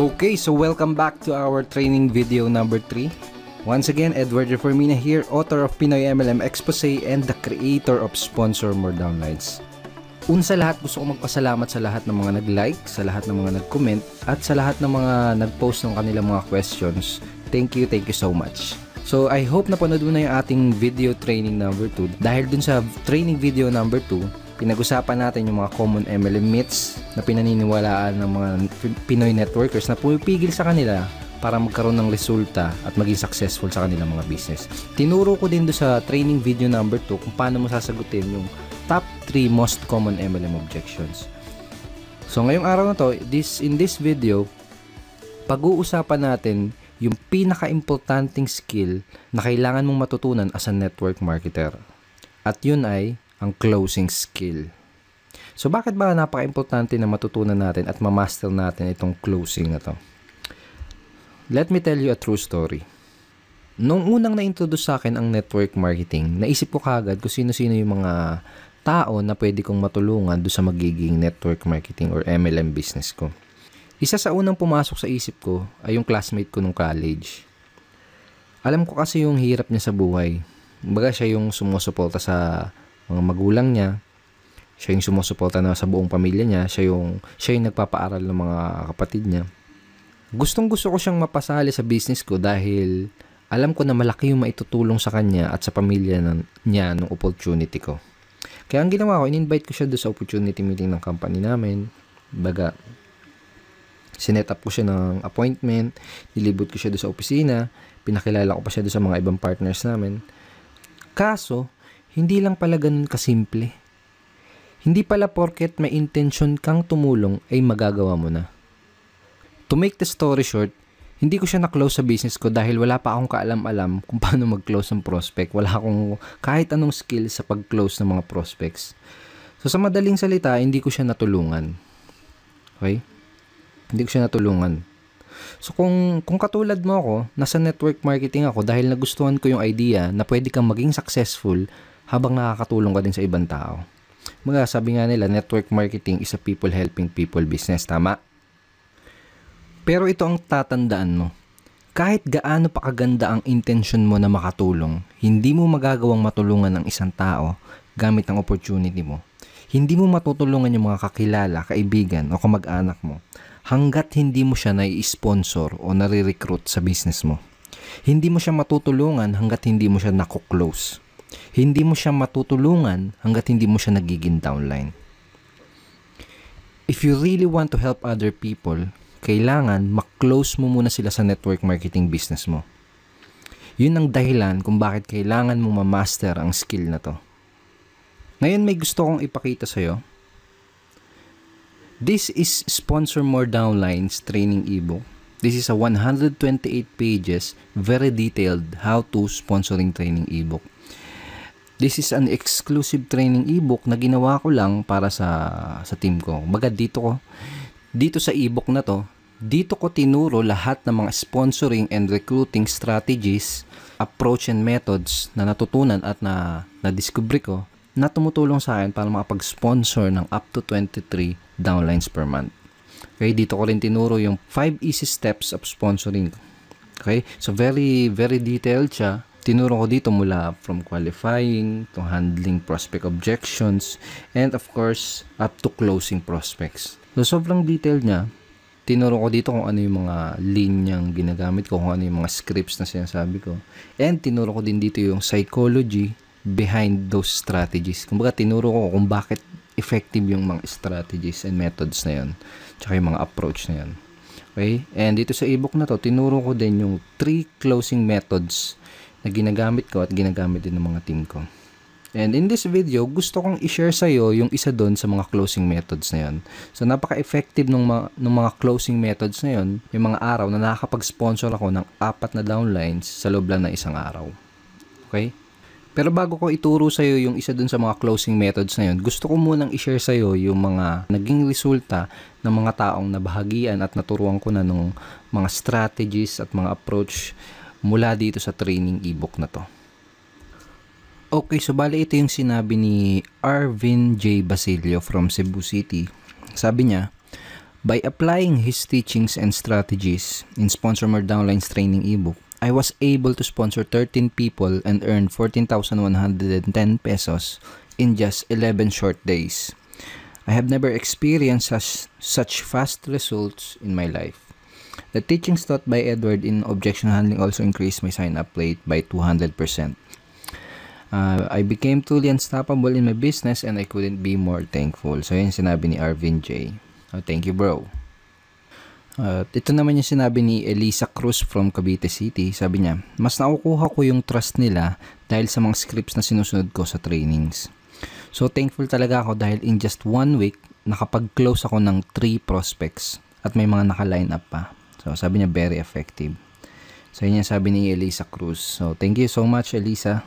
Okay, so welcome back to our training video number 3. Once again, Edward Reformina here, author of Pinoy MLM Expose and the creator of Sponsor More Downlines. Una sa lahat, gusto ko magpasalamat sa lahat ng mga nag-like, sa lahat ng mga nag-comment, at sa lahat ng mga nag-post ng kanilang mga questions. Thank you so much. So, I hope napanood mo na yung ating video training number 2. Dahil dun sa training video number 2, pinag-usapan natin yung mga common MLM myths na pinaniniwalaan ng mga Pinoy networkers na pumipigil sa kanila para magkaroon ng resulta at maging successful sa kanilang mga business. Tinuro ko din do sa training video number 2 kung paano mo sasagutin yung top 3 most common MLM objections. So ngayong araw na to, in this video, pag-uusapan natin yung pinaka-importanting skill na kailangan mong matutunan as a network marketer. At yun ay ang closing skill. So bakit ba napaka-importante na matutunan natin at ma-master natin itong closing na to? Let me tell you a true story. Nung unang na-introduce sa akin ang network marketing, naisip ko kagad kung sino-sino yung mga tao na pwede kong matulungan do sa magiging network marketing or MLM business ko. Isa sa unang pumasok sa isip ko ay yung classmate ko nung college. Alam ko kasi yung hirap niya sa buhay. Kumbaga siya yung sumusuporta sa mga magulang niya. Siya yung sumusuporta na sa buong pamilya niya. Siya yung nagpapaaral ng mga kapatid niya. Gustong-gusto ko siyang mapasali sa business ko dahil alam ko na malaki yung maitutulong sa kanya at sa pamilya niya ng opportunity ko. Kaya ang ginawa ko, in-invite ko siya doon sa opportunity meeting ng company namin. Baga, sinet up ko siya ng appointment, nilibot ko siya doon sa opisina, pinakilala ko pa siya doon sa mga ibang partners namin. Kaso, hindi lang pala ganun kasimple. Hindi pala porket may intention kang tumulong ay magagawa mo na. To make the story short, hindi ko siya na-close sa business ko dahil wala pa akong kaalam-alam kung paano mag-close ng prospect. Wala akong kahit anong skill sa pag-close ng mga prospects. So sa madaling salita, hindi ko siya natulungan. Okay? Hindi ko siya natulungan. So kung katulad mo ako, nasa network marketing ako dahil nagustuhan ko yung idea na pwede kang maging successful habang nakakatulong ka din sa ibang tao. Mga sabi nga nila, network marketing is a people helping people business. Tama? Pero ito ang tatandaan mo. Kahit gaano pa kaganda ang intention mo na makatulong, hindi mo magagawang matulungan ang isang tao gamit ang opportunity mo. Hindi mo matutulungan yung mga kakilala, kaibigan o kamag-anak mo hanggat hindi mo siya nai-sponsor o nare-recruit sa business mo. Hindi mo siya matutulungan hanggat hindi mo siya naku-close. Hindi mo siya matutulungan hanggat hindi mo siya nagiging downline. If you really want to help other people, kailangan mak-close mo muna sila sa network marketing business mo. Yun ang dahilan kung bakit kailangan mo ma-master ang skill na to. Ngayon may gusto kong ipakita sa'yo. This is Sponsor More Downlines training ebook. This is a 128 pages, very detailed how-to sponsoring training ebook. This is an exclusive training ebook na ginawa ko lang para sa team ko. Baga dito sa ebook na to, dito ko tinuro lahat ng mga sponsoring and recruiting strategies, approach and methods na natutunan at na-discover ko na tumutulong sa akin para makapag-sponsor ng up to 23 downlines per month. Okay, dito ko rin tinuro yung 5 easy steps of sponsoring. Okay, so very detailed siya. Tinuro ko dito mula from qualifying to handling prospect objections and of course up to closing prospects. So sobrang detailed niya. Tinuro ko dito kung ano yung mga linyang ginagamit ko, kung ano yung mga scripts na sinasabi ko. And tinuro ko din dito yung psychology behind those strategies. Kumbaga tinuro ko kung bakit effective yung mga strategies and methods na yun. Tsaka yung mga approach na yun. Okay? And dito sa ebook na to, tinuro ko din yung 3 closing methods na ginagamit ko at ginagamit din ng mga team ko. And in this video, gusto kong i-share sa'yo yung isa doon sa mga closing methods na yun. So, napaka-effective ng mga closing methods na yun, yung mga araw na nakakapag-sponsor ako ng 4 na downlines sa loob lang ng isang araw. Okay? Pero bago ko ituro sa'yo yung isa doon sa mga closing methods na yun, gusto ko munang i-share sa'yo yung mga naging resulta ng mga taong nabahagian at naturuan ko na ng mga strategies at mga approach mula dito sa training ebook na to. Okay, so bali ito yung sinabi ni Arvin J. Basilio from Cebu City. Sabi niya, By applying his teachings and strategies in Sponsor More Downlines training ebook, I was able to sponsor 13 people and earn 14,110 pesos in just 11 short days. I have never experienced such fast results in my life. The teachings taught by Edward in objection handling also increased my sign-up rate by 200%. I became truly unstoppable in my business and I couldn't be more thankful. So yun sinabi ni Arvin J. Oh, thank you, bro. Ito naman yung sinabi ni Elisa Cruz from Cavite City. Sabi niya, mas nakukuha ko yung trust nila dahil sa mga scripts na sinusunod ko sa trainings. So thankful talaga ako dahil in just 1 week, nakapag-close ako ng 3 prospects at may mga naka-line up pa. So sabi niya, very effective. So yun yung sabi ni Elisa Cruz. So thank you so much, Elisa.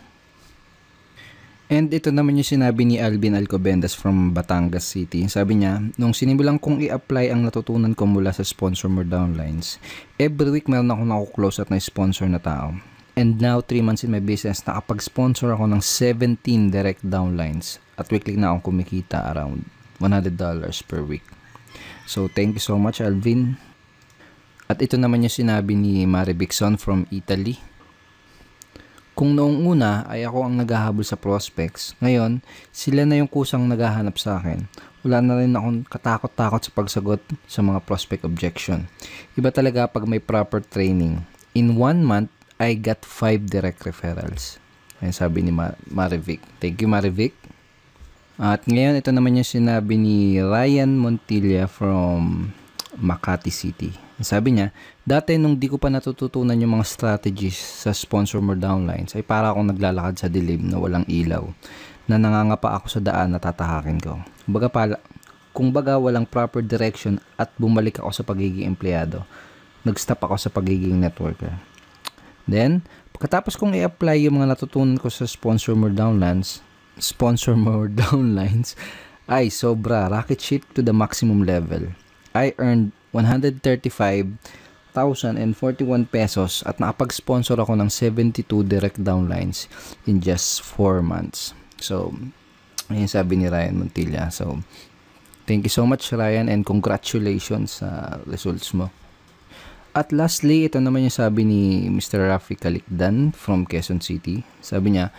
And ito naman yung sinabi ni Alvin Alcobendas from Batangas City. Sabi niya, nung sinimulan kong i-apply ang natutunan ko mula sa Sponsor More Downlines, every week meron akong nakuklose at na-sponsor na tao. And now, 3 months in my business, nakapag-sponsor ako ng 17 direct downlines at weekly na akong kumikita around $100 per week. So, thank you so much, Alvin. At ito naman yung sinabi ni Mari Bixon from Italy. Kung noong una ay ako ang naghahabol sa prospects, ngayon sila na yung kusang naghahanap sa akin. Wala na rin akong katakot-takot sa pagsagot sa mga prospect objection. Iba talaga pag may proper training. In 1 month, I got 5 direct referrals. Ayan sabi ni Marivic. Thank you, Marivic. At ngayon, ito naman yung sinabi ni Ryan Montilla from Makati City. Sabi niya, dati nung di ko pa natututunan yung mga strategies sa Sponsor More Downlines, ay para akong naglalakad sa dilim na walang ilaw, na nangangapa ako sa daan na tatahakin ko. Kung baga walang proper direction at bumalik ako sa pagiging empleyado, nag-stop ako sa pagiging networker. Then, pagkatapos kong i-apply yung mga natutunan ko sa Sponsor More Downlines, ay sobra, rocket ship to the maximum level. I earned 135,041 pesos at nakapag-sponsor ako ng 72 direct downlines in just 4 months. So, ayun sabi ni Ryan Montilla. So, thank you so much, Ryan, and congratulations sa results mo. At lastly, ito naman yung sabi ni Mr. Rafi Calicdan from Quezon City. Sabi niya,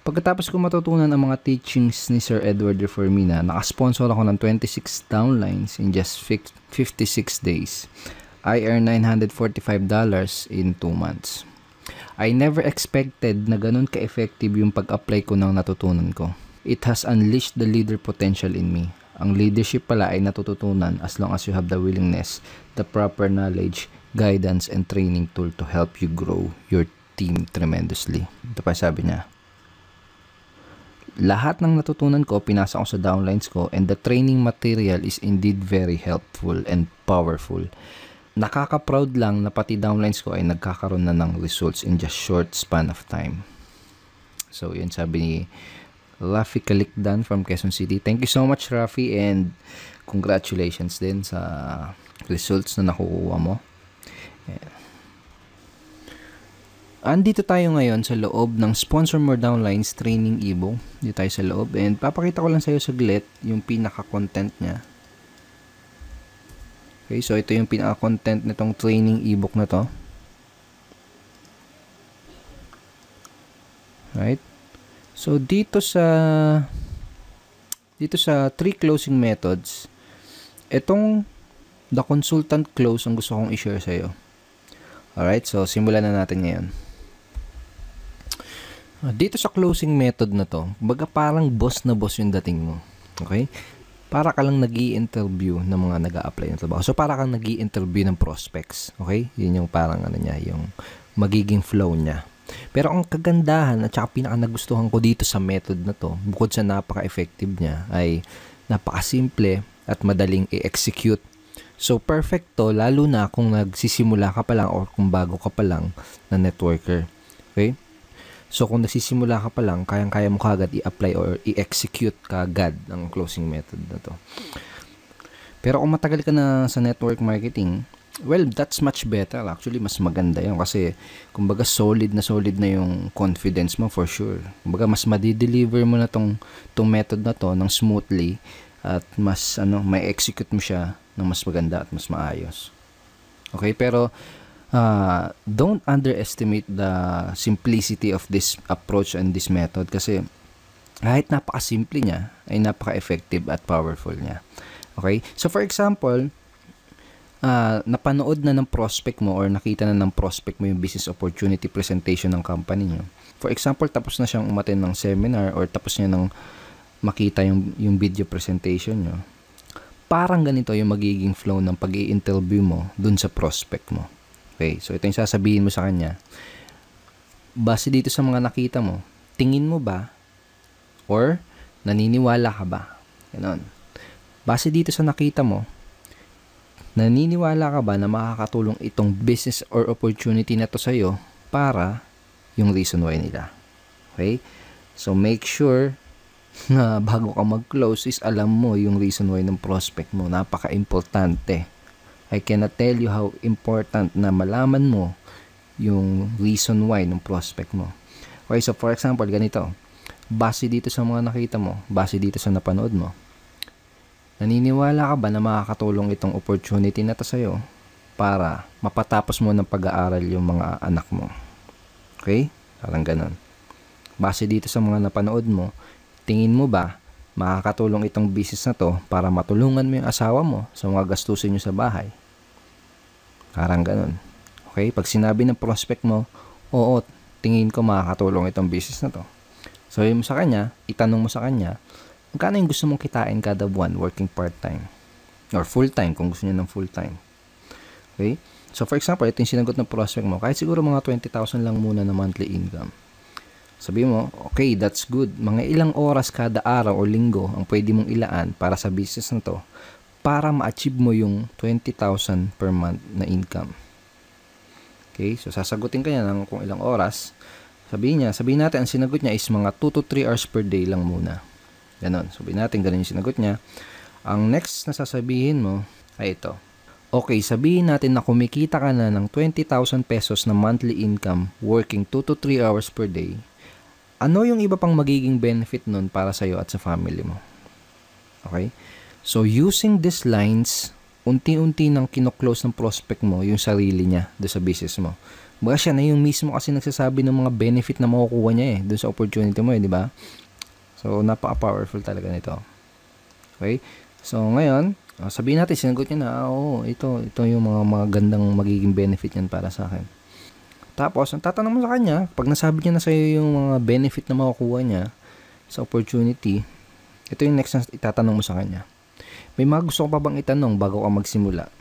pagkatapos ko matutunan ang mga teachings ni Sir Edward Reformina, nakasponsor ako ng 26 downlines in just 56 days. I earned $945 in 2 months. I never expected na ganun ka-effective yung pag-apply ko ng natutunan ko. It has unleashed the leader potential in me. Ang leadership pala ay natututunan as long as you have the willingness, the proper knowledge, guidance, and training tool to help you grow your team tremendously. Ito pa sabi niya. Lahat ng natutunan ko, pinasa ko sa downlines ko, and the training material is indeed very helpful and powerful. Nakaka-proud lang na pati downlines ko ay nagkakaroon na ng results in just short span of time. So, yun sabi ni Rafi Calicdan from Quezon City. Thank you so much, Rafi, and congratulations din sa results na nakukuha mo. Yeah. Andito tayo ngayon sa loob ng Sponsor More Downlines training ebook. Dito tayo sa loob and papakita ko lang sa iyo saglit yung pinaka-content niya. Okay, so ito yung pinaka-content nitong training ebook na to. Right? So dito sa 3 closing methods, itong the consultant close ang gusto kong i-share sa iyo. Alright, so simulan na natin ngayon. Dito sa closing method na to, baga parang boss na boss yung dating mo. Okay? Para ka lang nag-i-interview ng mga nag-a-apply ng trabaho. So, para kang nag-i-interview ng prospects. Okay? Yun yung parang ano niya, yung magiging flow niya. Pero ang kagandahan at saka pinaka nagustuhan ko dito sa method na to, bukod sa napaka-effective niya, ay napaka-simple at madaling i-execute. So, perfect to, lalo na kung nagsisimula ka pa lang or kung bago ka pa lang na networker. Okay? So, kung nagsisimula ka pa lang, kayang-kaya mo kagad i-apply or i-execute kagad ang closing method na to. Pero kung matagal ka na sa network marketing, well, that's much better. Actually, mas maganda yun kasi, kumbaga, solid na yung confidence mo for sure. Kumbaga, mas madideliver mo na tong method na to ng smoothly at mas may execute mo siya ng mas maganda at mas maayos. Okay, pero don't underestimate the simplicity of this approach and this method, kasi kahit napaka-simple niya ay napaka-effective at powerful niya. Okay, so for example, napanood na ng prospect mo or nakita na ng prospect mo yung business opportunity presentation ng company nyo. For example, tapos na siyang umattend ng seminar or tapos niya ng makita yung video presentation nyo. Parang ganito yung magiging flow ng pag-i-interview mo dun sa prospect mo. Okay, so ito yung sasabihin mo sa kanya. Base dito sa mga nakita mo, tingin mo ba or naniniwala ka ba? Ganon. Base dito sa nakita mo, naniniwala ka ba na makakatulong itong business or opportunity na to sa'yo para yung reason why nila? Okay? So, make sure na bago ka mag-close is alam mo yung reason why ng prospect mo. Napaka-importante. I cannot tell you how important na malaman mo yung reason why ng prospect mo. Okay, so for example, ganito. Base dito sa mga nakita mo, base dito sa napanood mo, naniniwala ka ba na makakatulong itong opportunity na to sa'yo para mapatapos mo ng pag-aaral yung mga anak mo? Okay? Parang ganun. Base dito sa mga napanood mo, tingin mo ba makakatulong itong business na to para matulungan mo yung asawa mo sa mga gastusin nyo sa bahay? Parang ganun. Okay? Pag sinabi ng prospect mo, oo, tingin ko makakatulong itong business na to. So, yun mo sa kanya, itanong mo sa kanya, magkano yung gusto mong kitain kada buwan working part-time? Or full-time kung gusto niya ng full-time. Okay? So, for example, ito yung sinagot ng prospect mo, kahit siguro mga 20,000 lang muna na monthly income. Sabi mo, okay, that's good. Mga ilang oras kada araw o linggo ang pwede mong ilaan para sa business na to para ma-achieve mo yung 20,000 per month na income. Okay, so sasagutin ka niya ng kung ilang oras. Sabihin natin, ang sinagot niya is mga 2 to 3 hours per day lang muna. Ganon. Sabihin natin, ganun yung sinagot niya. Ang next na sasabihin mo ay ito. Okay, sabihin natin na kumikita ka na ng 20,000 pesos na monthly income working 2 to 3 hours per day. Ano yung iba pang magiging benefit nun para sa'yo at sa family mo? Okay? So, using these lines, unti-unti nang kino-close ng prospect mo yung sarili niya doon sa business mo. Baga siya na yung mismo kasi nagsasabi ng mga benefit na makukuha niya doon sa opportunity mo di ba? So, napaka-powerful talaga nito. Okay? So, ngayon, sabihin natin, sinagot niya na, ito yung mga gandang magiging benefit niyan para sa akin. Tapos, ang tatanong mo sa kanya, pag nasabi niya na sa'yo yung mga benefit na makukuha niya sa opportunity, ito yung next na itatanong mo sa kanya. May mga gusto ko pa bang itanong bago ka magsimula?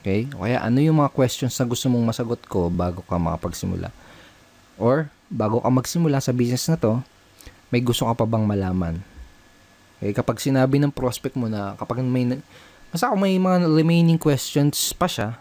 Okay? O kaya, ano yung mga questions na gusto mong masagot ko bago ka makapagsimula? Or, bago ka magsimula sa business na to, may gusto ka pa bang malaman? Okay? Kapag sinabi ng prospect mo na, kapag may mga remaining questions pa siya,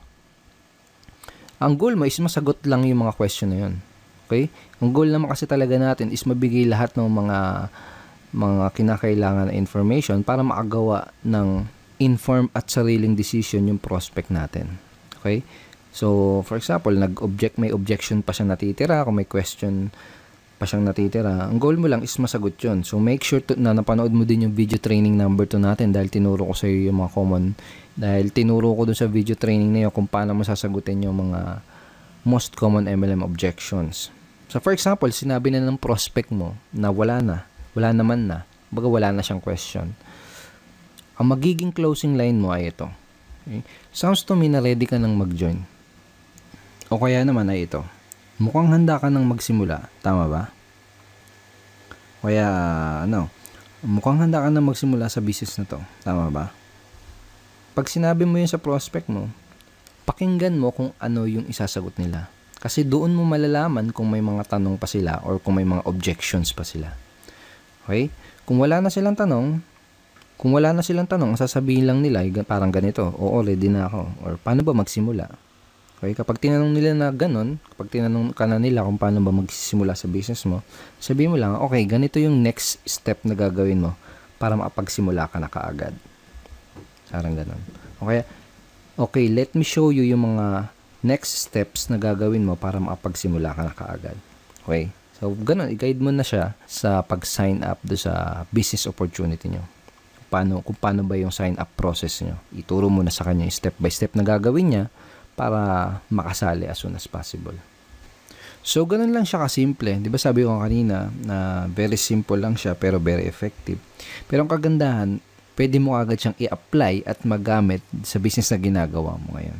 ang goal mo is masagot lang yung mga question na yun. Okay? Ang goal naman kasi talaga natin is mabigay lahat ng mga kinakailangan na information para makagawa ng informed at sariling decision yung prospect natin. Okay? So, for example, may objection pa siyang natitira, kung may question pa siyang natitira, ang goal mo lang is masagot yun. So, make sure na napanood mo din yung video training number 2 natin dahil tinuro ko sa iyo yung mga tinuro ko dun sa video training na yun kung paano mo sasagutin yung mga most common MLM objections. So, for example, sinabi na ng prospect mo na wala naman na, baga wala na siyang question. Ang magiging closing line mo ay ito. Okay? Sounds to me na ready ka nang mag-join. O kaya naman ay ito. Mukhang handa ka nang magsimula. Tama ba? Kaya, mukhang handa ka nang magsimula sa business na to. Tama ba? Pag sinabi mo yun sa prospect mo, pakinggan mo kung ano yung isasagot nila. Kasi doon mo malalaman kung may mga tanong pa sila or kung may mga objections pa sila. Okay? Kung wala na silang tanong, ang sasabihin lang nila, parang ganito, oo, ready na ako. Or paano ba magsimula? Okay? Kapag tinanong nila na ganun, kapag tinanong ka na nila kung paano ba magsisimula sa business mo, sabihin mo lang, okay, ganito yung next step na gagawin mo para makapagsimula ka na kaagad. Parang ganun. Okay, let me show you yung mga next steps na gagawin mo para makapagsimula ka na kaagad. Okay? So, ganun, i-guide mo na siya sa pag-sign up do sa business opportunity nyo. kung paano ba yung sign up process nyo. Ituro mo na sa kanya yung step by step na gagawin niya para makasali as soon as possible. So, ganun lang siya kasimple. Di ba sabi ko kanina na very simple lang siya pero very effective. Pero ang kagandahan, pwede mo agad siyang i-apply at magamit sa business na ginagawa mo ngayon.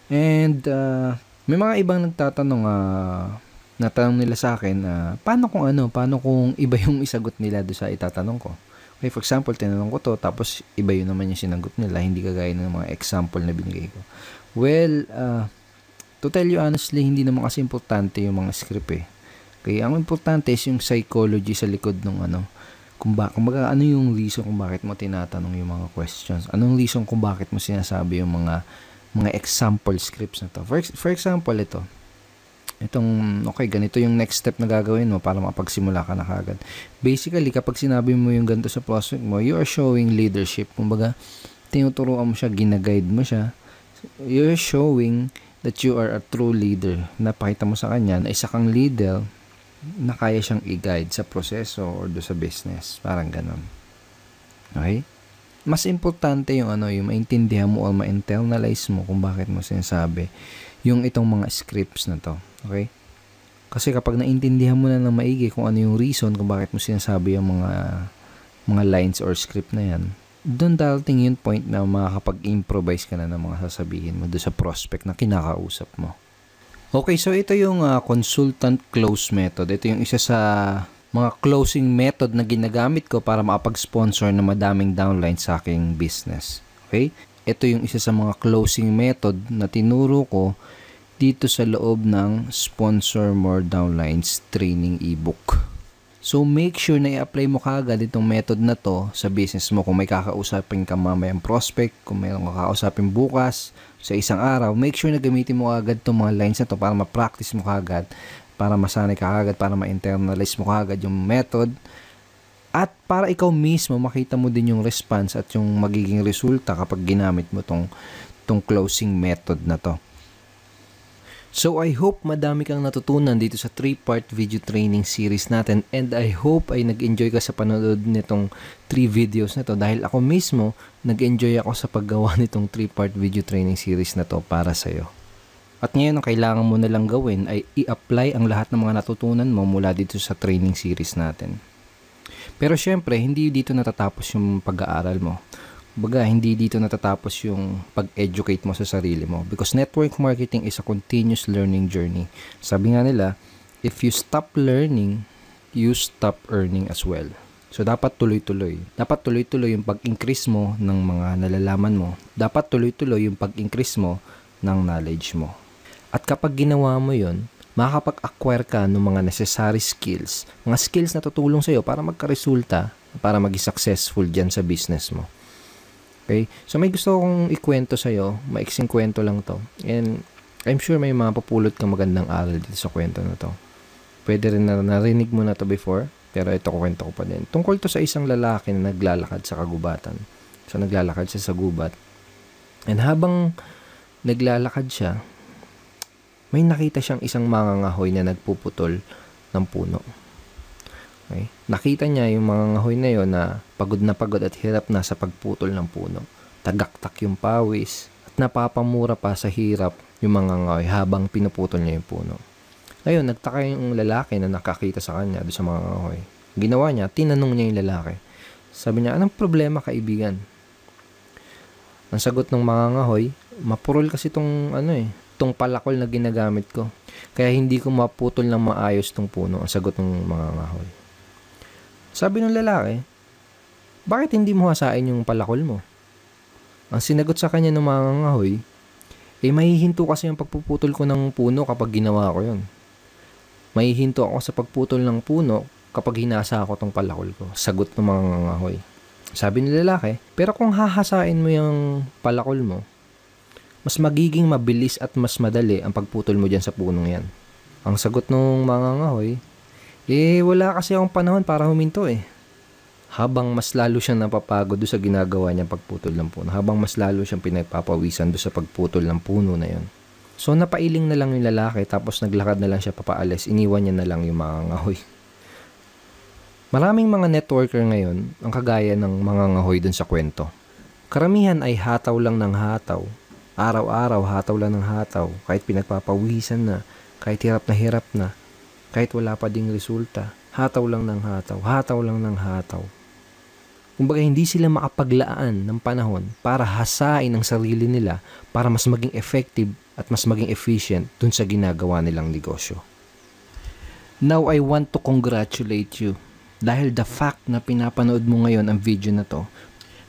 And may mga ibang nagtatanong, natanong nila sa akin, paano kung iba yung isagot nila doon sa itatanong ko. Okay, for example, tinanong ko to, tapos iba yun naman yung sinagot nila, hindi kagaya ng mga example na binigay ko. Well, to tell you honestly, hindi naman kasi importante yung mga script eh. Kaya ang importante is yung psychology sa likod ng kumbaga ano yung reason kung bakit mo tinatanong yung mga questions. Anong reason kung bakit mo sinasabi yung mga example scripts na to. For example, okay, ganito yung next step na gagawin mo para makapagsimula ka na kagad. Basically, kapag sinabi mo yung ganito sa prospect mo, you are showing leadership. Kumbaga, tinuturuan mo siya, ginaguide mo siya. You're showing that you are a true leader. Napakita mo sa kanya na isa kang leader na kaya siyang i-guide sa proseso or do sa business. Parang ganun. Okay? Mas importante yung yung maintindihan mo o ma-internalize mo kung bakit mo sinasabi yung itong mga scripts na to. Okay? Kasi kapag naintindihan mo na ng maigi kung ano yung reason kung bakit mo sinasabi yung mga lines or script na yan, doon darating yung point na makakapag-improvise ka na ng mga sasabihin mo doon sa prospect na kinakausap mo. Okay, so ito yung consultant close method. Ito yung isa sa mga closing method na ginagamit ko para makapag-sponsor na madaming downlines sa aking business. Okay? Ito yung isa sa mga closing method na tinuro ko dito sa loob ng Sponsor More Downlines training ebook. So, make sure na i-apply mo kaagad itong method na to sa business mo. Kung may kakausapin ka mamayang prospect, kung mayroong kakausapin bukas, sa isang araw, make sure na gamitin mo kaagad itong mga lines na to para ma-practice mo kaagad, para masanay ka kaagad, para ma-internalize mo kaagad yung method, at para ikaw mismo makita mo din yung response at yung magiging resulta kapag ginamit mo tong closing method na to. So, I hope madami kang natutunan dito sa 3-part video training series natin, and I hope ay nag-enjoy ka sa panonood nitong 3 videos na to dahil ako mismo nag-enjoy ako sa paggawa nitong 3-part video training series na to para sa'yo. At ngayon, ang kailangan mo na lang gawin ay i-apply ang lahat ng mga natutunan mo mula dito sa training series natin. Pero syempre, hindi dito natatapos yung pag-aaral mo. Baga, hindi dito natatapos yung pag-educate mo sa sarili mo. Because network marketing is a continuous learning journey. Sabi nga nila, if you stop learning, you stop earning as well. So, dapat tuloy-tuloy. Dapat tuloy-tuloy yung pag-increase mo ng mga nalalaman mo. Dapat tuloy-tuloy yung pag-increase mo ng knowledge mo. At kapag ginawa mo yun, makakapag-acquire ka ng mga necessary skills. Mga skills na tutulong sa'yo para magka-resulta, para maging successful dyan sa business mo. Okay? So, may gusto kong ikwento sa'yo. Maiksing kwento lang to. And I'm sure may mapupulot kang magandang aral dito sa kwento na to. Pwede rin na narinig mo na to before, pero ito kwento ko pa din. Tungkol to sa isang lalaki na naglalakad sa kagubatan. So, naglalakad siya sa gubat. And habang naglalakad siya, may nakita siyang isang mangangahoy na nagpuputol ng puno. Okay? Nakita niya yung mangangahoy na yon na pagod at hirap na sa pagputol ng puno. Tagaktak yung pawis at napapamura pa sa hirap yung mangangahoy habang pinuputol niya yung puno. Ngayon, nagtaka yung lalaki na nakakita sa kanya doon sa mangangahoy. Ginawa niya, tinanong niya yung lalaki. Sabi niya, anong problema kaibigan? Ang sagot ng mangangahoy, mapurol kasi tong palakol na ginagamit ko. Kaya hindi ko maputol ng maayos tong puno. Ang sagot ng mangangahoy. Sabi ng lalaki, bakit hindi mo hasain yung palakol mo? Ang sinagot sa kanya ng mangangahoy, mahihinto kasi yung pagpuputol ko ng puno kapag ginawa ko yun. Mahihinto ako sa pagputol ng puno kapag hinasa ako tong palakol ko. Sagot ng mangangahoy. Sabi ng lalaki, pero kung hahasain mo yung palakol mo, mas magiging mabilis at mas madali ang pagputol mo dyan sa punong yan. Ang sagot ng mangangahoy, wala kasi akong panahon para huminto Habang mas lalo siyang napapagod doon sa ginagawa niya pagputol ng puno. Habang mas lalo siyang pinagpapawisan doon sa pagputol ng puno na yon. So, napailing na lang yung lalaki tapos naglakad na lang siya papaalis. Iniwan niya na lang yung mangangahoy. Maraming mga networker ngayon ang kagaya ng mga ngahoy dun sa kwento. Karamihan ay hataw lang ng hataw. Araw-araw hataw lang ng hataw. Kahit pinagpapawisan na, kahit hirap na, kahit wala pa ding resulta. Hataw lang ng hataw, hataw lang ng hataw. Kumbaga hindi sila makapaglaan ng panahon para hasain ang sarili nila para mas maging effective at mas maging efficient dun sa ginagawa nilang negosyo. Now I want to congratulate you dahil the fact na pinapanood mo ngayon ang video na to,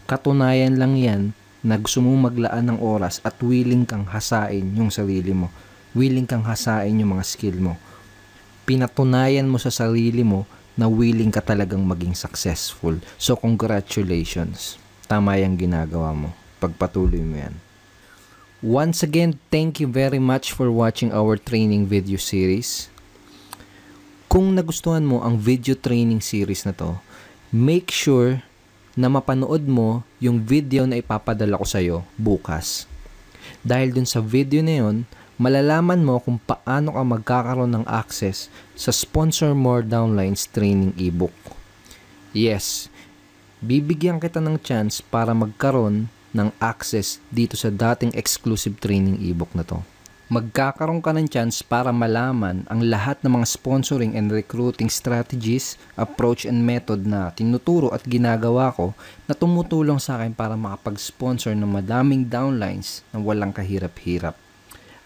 katunayan lang yan na gusto mong maglaan ng oras at willing kang hasain yung sarili mo. Willing kang hasain yung mga skill mo. Pinatunayan mo sa sarili mo na willing ka talagang maging successful. So congratulations. Tama yung ginagawa mo. Pagpatuloy mo yan. Once again, thank you very much for watching our training video series. Kung nagustuhan mo ang video training series na to, make sure na mapanood mo yung video na ipapadala ko sa'yo bukas. Dahil dun sa video na yun, malalaman mo kung paano ka magkakaroon ng access sa Sponsor More Downlines training ebook. Yes, bibigyan kita ng chance para magkaroon ng access dito sa dating exclusive training ebook na to. Magkakaroon ka ng chance para malaman ang lahat ng mga sponsoring and recruiting strategies, approach and method na tinuturo at ginagawa ko na tumutulong sa akin para makapag-sponsor ng madaming downlines na walang kahirap-hirap.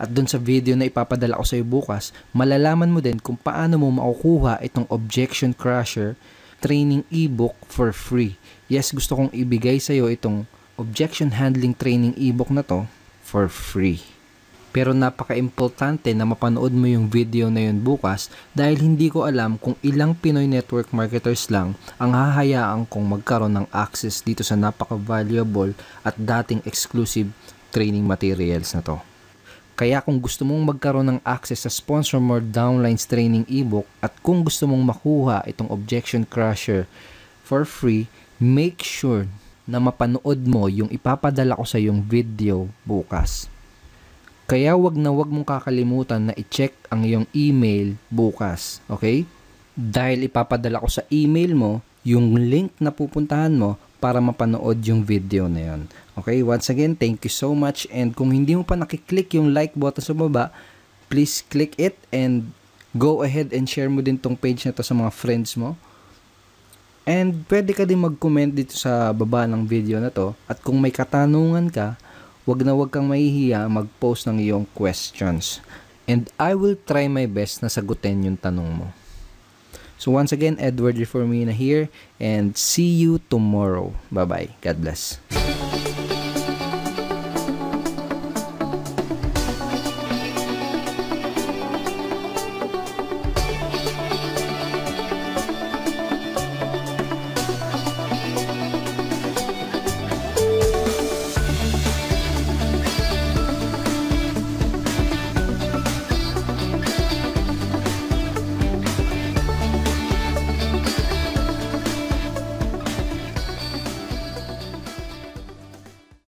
At dun sa video na ipapadala ko sa iyo bukas, malalaman mo din kung paano mo makukuha itong Objection Crusher training ebook for free. Yes, gusto kong ibigay sa iyo itong Objection Handling training ebook na to for free. Pero napaka-importante na mapanood mo yung video na yun bukas dahil hindi ko alam kung ilang Pinoy network marketers lang ang hahayaan kong magkaroon ng access dito sa napaka-valuable at dating exclusive training materials na to. Kaya kung gusto mong magkaroon ng access sa Sponsor More Downlines training ebook at kung gusto mong makuha itong Objection Crusher for free, make sure na mapanood mo yung ipapadala ko sa yung video bukas. Kaya wag mong kakalimutan na i-check ang iyong email bukas, okay? Dahil ipapadala ko sa email mo yung link na pupuntahan mo para mapanood yung video na yun. Okay, once again, thank you so much. And kung hindi mo pa nakiklik yung like button sa baba, please click it and go ahead and share mo din tong page na to sa mga friends mo. And pwede ka din mag-comment dito sa baba ng video na to. At kung may katanungan ka, wag kang mahihiya mag-post ng iyong questions. And I will try my best na sagutin yung tanong mo. So once again, Edward Reformina here and see you tomorrow. Bye-bye. God bless.